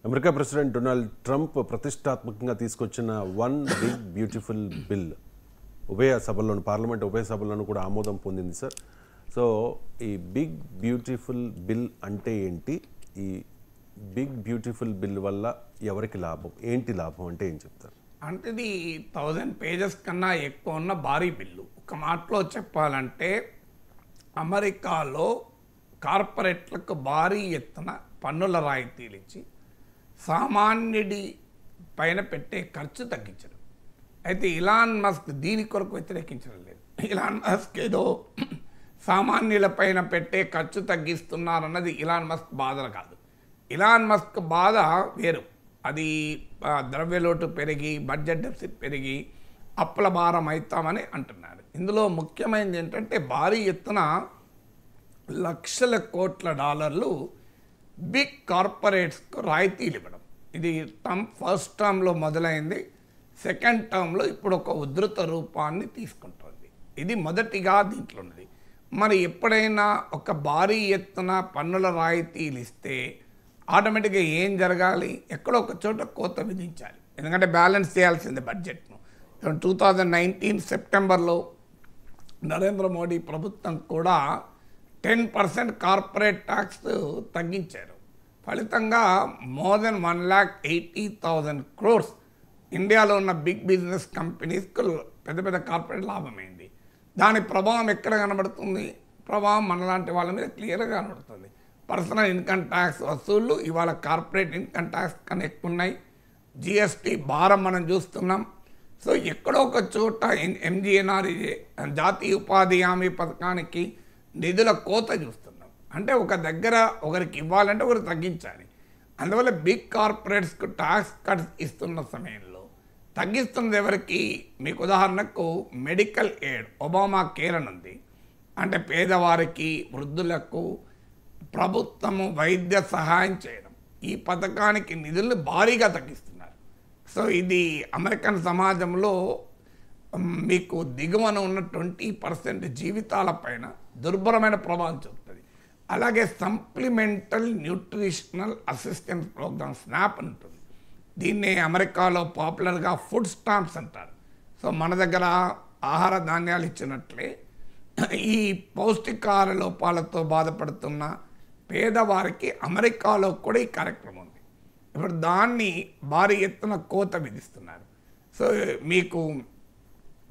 America president Donald Trump ప్రతిష్టాత్మకంగా తీసుకొచ్చిన one big beautiful bill ఉభయ సభల్లోనూ పార్లమెంట్ ఉభయ సభల్లోనూ కూడా ఆమోదం పొందింది సార్. సో ఈ బిగ్ బ్యూటిఫుల్ బిల్ అంటే ఏంటి? ఈ బిగ్ బ్యూటిఫుల్ బిల్ వల్ల ఎవరికి లాభం, ఏంటి లాభం అంటే ఏం చెప్తారు? అంటే ఇది 1000 పేజెస్ కన్నా ఎక్కువ ఉన్న భారీ బిల్లు. ఒక మాటలో చెప్పాలంటే అమెరికాలో కార్పొరేట్లకు భారీ ఎత్తున పన్నుల రాయితీలు ఇచ్చి సామాన్యుడి పైన పెట్టే ఖర్చు తగ్గించడం. అయితే ఇలాన్ మస్క్ దీని కొరకు వ్యతిరేకించడం లేదు. ఇలాన్ మస్క్ ఏదో సామాన్యుల పైన పెట్టే ఖర్చు తగ్గిస్తున్నారన్నది ఇలాన్ మస్క్ బాధ కాదు. ఇలాన్ మస్క్ బాధ వేరు. అది ద్రవ్యలోటు పెరిగి బడ్జెట్ డెఫిసిట్ పెరిగి అప్పుల భారం అవుతామని అంటున్నారు. ఇందులో ముఖ్యమైనది ఏంటంటే భారీ ఎత్తున లక్షల కోట్ల డాలర్లు బిగ్ కార్పొరేట్స్కు రాయితీలు ఇవ్వడం. ఇది ట్రంప్ ఫస్ట్ టర్మ్లో మొదలైంది. సెకండ్ టర్మ్లో ఇప్పుడు ఒక ఉధృత రూపాన్ని తీసుకుంటుంది. ఇది మొదటిగా దీంట్లో ఉన్నది. మరి ఎప్పుడైనా ఒక భారీ ఎత్తున పన్నుల రాయితీలు ఇస్తే ఆటోమేటిక్గా ఏం జరగాలి? ఎక్కడో ఒక చోట కోత విధించాలి. ఎందుకంటే బ్యాలెన్స్ చేయాల్సిందే బడ్జెట్ను. 2019 సెప్టెంబర్లో నరేంద్ర మోడీ ప్రభుత్వం కూడా 10% కార్పొరేట్ ట్యాక్స్ తగ్గించారు. ఫలితంగా మోర్ దెన్ 1,80,000 crores ఇండియాలో ఉన్న బిగ్ బిజినెస్ కంపెనీస్కు పెద్ద పెద్ద కార్పొరేట్ లాభమైంది. దాని ప్రభావం ఎక్కడ కనబడుతుంది? ప్రభావం మనలాంటి వాళ్ళ మీద క్లియర్గా కనబడుతుంది. పర్సనల్ ఇన్కమ్ ట్యాక్స్ వసూళ్ళు ఇవాళ కార్పొరేట్ ఇన్కమ్ ట్యాక్స్ కన్నా ఎక్కువ ఉన్నాయి. జిఎస్టీ భారం మనం చూస్తున్నాం. సో ఎక్కడో ఒక చోట ఎంజీఎన్ఆర్ఈజే జాతీయ ఉపాధి హామీ పథకానికి నిధుల కోత చూస్తున్నాం. అంటే ఒక దగ్గర ఒకరికి ఇవ్వాలంటే ఒకరికి తగ్గించాలి. అందువల్ల బిగ్ కార్పొరేట్స్కు ట్యాక్స్ కట్స్ ఇస్తున్న సమయంలో తగ్గిస్తున్నది ఎవరికి? మీకు ఉదాహరణకు మెడికల్ ఎయిడ్ ఒబామా కేర్ అని ఉంది. అంటే పేదవారికి వృద్ధులకు ప్రభుత్వము వైద్య సహాయం చేయడం. ఈ పథకానికి నిధులను భారీగా తగ్గిస్తున్నారు. సో ఇది అమెరికన్ సమాజంలో మీకు దిగువన ఉన్న 20% జీవితాల పైన దుర్భరమైన ప్రభావం చూపుతుంది. అలాగే supplemental nutritional assistance program SNAP ఉంటుంది. దీన్నే అమెరికాలో పాపులర్గా ఫుడ్ స్టాంప్స్ అంటారు. సో మన దగ్గర ఆహార ధాన్యాలు ఇచ్చినట్లే ఈ పౌష్టికాహార లోపాలతో బాధపడుతున్న పేదవారికి అమెరికాలో కూడా ఈ కార్యక్రమం ఉంది. ఇప్పుడు దాన్ని భారీ ఎత్తున కోత విధిస్తున్నారు. సో మీకు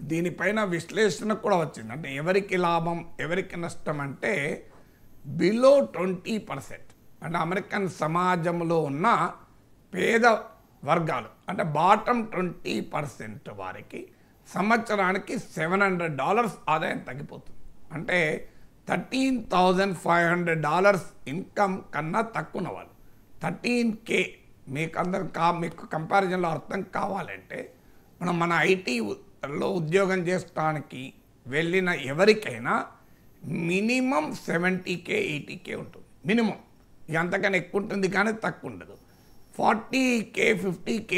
దీనిపైన విశ్లేషణ కూడా వచ్చింది. అంటే ఎవరికి లాభం ఎవరికి నష్టం అంటే బిలో 20%, అంటే అమెరికన్ సమాజంలో ఉన్న పేద వర్గాలు అంటే బాటమ్ 20% వారికి సంవత్సరానికి $700 ఆదాయం తగ్గిపోతుంది. అంటే $13,500 ఇన్కమ్ కన్నా తక్కువ ఉన్న వాళ్ళు 13K మీకు కంపారిజన్లో అర్థం కావాలంటే మన ఐటీలో ఉద్యోగం చేసుకోవడానికి వెళ్ళిన ఎవరికైనా మినిమం 70K 80K ఉంటుంది మినిమం. ఇక అంతకన్నా ఎక్కువ ఉంటుంది కానీ తక్కువ ఉండదు. 40K 50K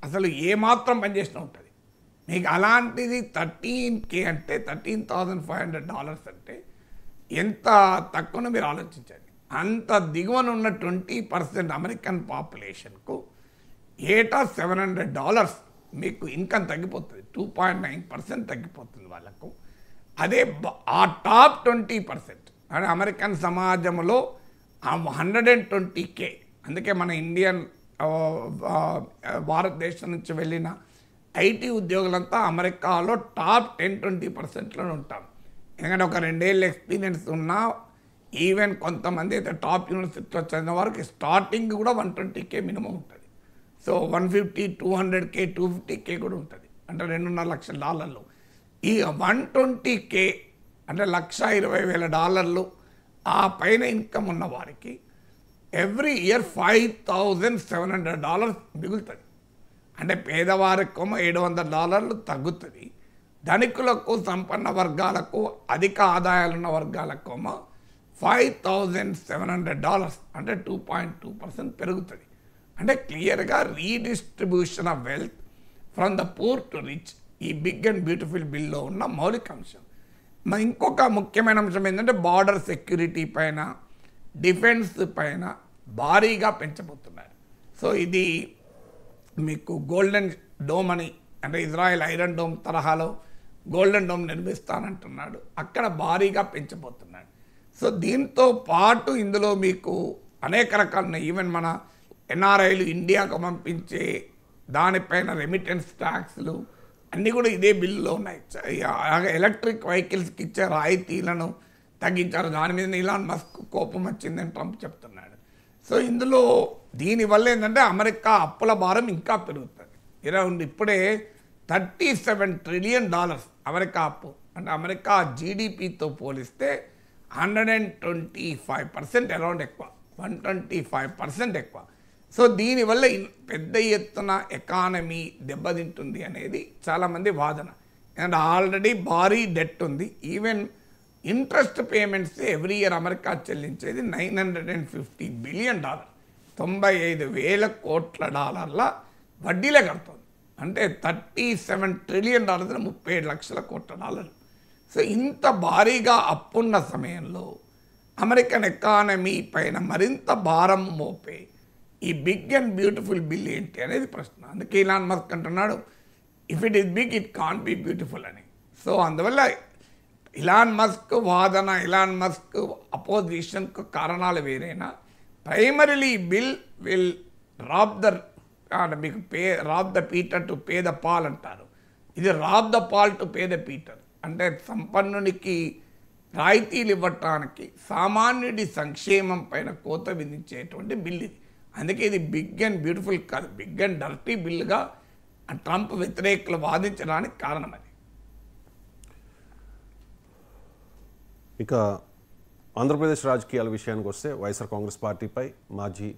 అసలు ఏమాత్రం పనిచేసినా ఉంటుంది. మీకు అలాంటిది 13K అంటే $13,500 అంటే ఎంత తక్కువనో మీరు ఆలోచించండి. అంత దిగువన ఉన్న 20% అమెరికన్ పాపులేషన్కు ఏటా $700 మీకు ఇన్కమ్ తగ్గిపోతుంది. 2.9% తగ్గిపోతుంది వాళ్ళకు. అదే ఆ టాప్ 20% అంటే అమెరికన్ సమాజంలో 120K. అందుకే మన ఇండియన్ భారతదేశం నుంచి వెళ్ళిన ఐటీ ఉద్యోగులంతా అమెరికాలో టాప్ 10-20%లో ఉంటాం. ఎందుకంటే ఒక 2 ఏళ్ళ ఎక్స్పీరియన్స్ ఉన్నా ఈవెన్ కొంతమంది అయితే టాప్ యూనివర్సిటీలో చదివిన వారికి స్టార్టింగ్ కూడా 120K మినిమం ఉంటుంది. సో 150, 200K, 250K కూడా ఉంటుంది. అంటే $2.5 లక్షలు. ఈ 120K అంటే $1,20,000 ఆ పైన ఇన్కమ్ ఉన్న వారికి ఎవ్రీ ఇయర్ $5,700 మిగులుతుంది. అంటే పేదవారికేమో $700 తగ్గుతుంది. ధనికులకు సంపన్న వర్గాలకు అధిక ఆదాయాలున్న వర్గాలకేమో $5,700 అంటే 2.2% పెరుగుతుంది. అంటే క్లియర్గా redistribution of wealth from the poor to rich ఈ బిగ్ అండ్ బ్యూటిఫుల్ బిల్లో ఉన్న మౌలిక అంశం. మరి ఇంకొక ముఖ్యమైన అంశం ఏంటంటే బార్డర్ సెక్యూరిటీ పైన డిఫెన్స్ పైన భారీగా పెంచబోతున్నారు. సో ఇది మీకు గోల్డెన్ డోమ్ అని, అంటే ఇజ్రాయెల్ ఐరన్ డోమ్ తరహాలో గోల్డెన్ డోమ్ నిర్మిస్తానంటున్నాడు. అక్కడ భారీగా పెంచబోతున్నాడు. సో దీంతో పాటు ఇందులో మీకు అనేక రకాల, ఈవెన్ మన ఎన్ఆర్ఐలు ఇండియాకు పంపించే దానిపైన రెమిటెన్స్ ట్యాక్స్లు అన్నీ కూడా ఇదే బిల్లులో ఉన్నాయి. ఎలక్ట్రిక్ వెహికల్స్కి ఇచ్చే రాయితీలను తగ్గించారు. దాని మీద ఇలాన్ మస్క్ కోపం వచ్చిందని ట్రంప్ చెప్తున్నాడు. సో ఇందులో దీనివల్ల ఏంటంటే అమెరికా అప్పుల భారం ఇంకా పెరుగుతుంది. ఇప్పుడే $37 ట్రిలియన్ అమెరికా అప్పు, అంటే అమెరికా జీడిపితో పోలిస్తే 125% అరౌండ్ ఎక్కువ, 125% ఎక్కువ. సో దీనివల్ల పెద్ద ఎత్తున ఎకానమీ దెబ్బతింటుంది అనేది చాలామంది వాదన. ఎందుకంటే ఆల్రెడీ భారీ డెట్ ఉంది. Even interest payments every year America చెల్లించేది $950 బిలియన్, 95,000 కోట్ల డాలర్ల వడ్డీలే కడుతుంది. అంటే $37 ట్రిలియన్, 37 లక్షల కోట్ల డాలర్లు. సో ఇంత భారీగా అప్పున్న సమయంలో అమెరికన్ ఎకానమీ పైన మరింత భారం మోపే ఈ బిగ్ అండ్ బ్యూటిఫుల్ బిల్ ఏంటి అనేది ప్రశ్న. అందుకే ఇలాన్ మస్క్ అంటున్నాడు, if it is big it can't be beautiful అని. సో అందువల్ల ఇలాన్ మస్క్ వాదన, ఇలాన్ మస్క్ అపోజిషన్కు కారణాలు వేరైనా primarily bill will rob the Peter to pay the Paul అంటారు. ఇది rob the Paul to pay the Peter, అంటే సంపన్నునికి రాయితీలు ఇవ్వటానికి సామాన్యుడి సంక్షేమం పైన కోత విధించేటువంటి బిల్ ఇది. అందుకే ఇది బిగ్ అండ్ బ్యూటిఫుల్ కాదు, బిగ్ అండ్ డర్టీ బిల్లుగా ట్రంప్ వ్యతిరేకులు వాదించడానికి కారణం అది. ఇక ఆంధ్రప్రదేశ్ రాజకీయాల విషయానికి వస్తే వైఎస్ఆర్ కాంగ్రెస్ పార్టీపై మాజీ